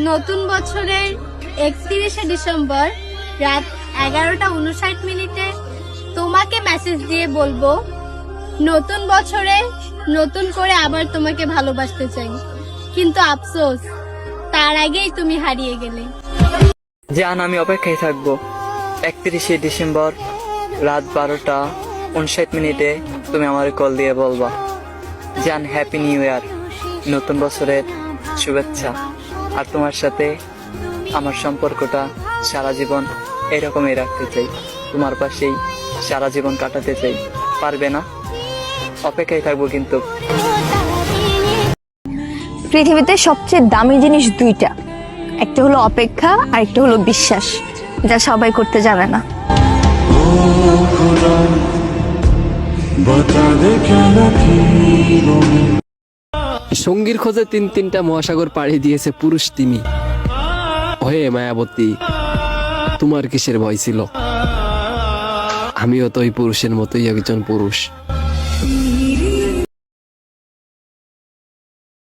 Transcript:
নতুন বছরের 31শে ডিসেম্বর রাত 11:59 তোমাকে মেসেজ দিয়ে বলবো, নতুন বছরে নতুন করে আবার তোমাকে ভালোবাসতে চাই, কিন্তু আফসোস তার আগেই তুমি হারিয়ে গেলে। জান, আমি অপেক্ষায় থাকবো। 31শে ডিসেম্বর রাত 12:59 তুমি আমার কল দিয়ে বলবা, জান হ্যাপি নিউ ইয়ার, নতুন বছরের শুভেচ্ছা। আর তোমার সাথে আমার সম্পর্কটা সারা জীবন এরকমই রাখতে চাই, তোমার পাশেই সারা জীবন কাটাতে চাই। পারবে না? অপেক্ষায় থাকবো কিন্তু। পৃথিবীতে সবচেয়ে দামি জিনিস দুইটা, একটা হলো অপেক্ষা আর একটা হলো বিশ্বাস, যা সবাই করতে জানে না। সঙ্গীর খোঁজে তিনটা মহাসাগর পাড়ি দিয়েছে পুরুষ তিমি হয়ে মায়াবতী। তোমার কিসের ভয় ছিল? আমিও তো ওই পুরুষের মতোই একজন পুরুষ।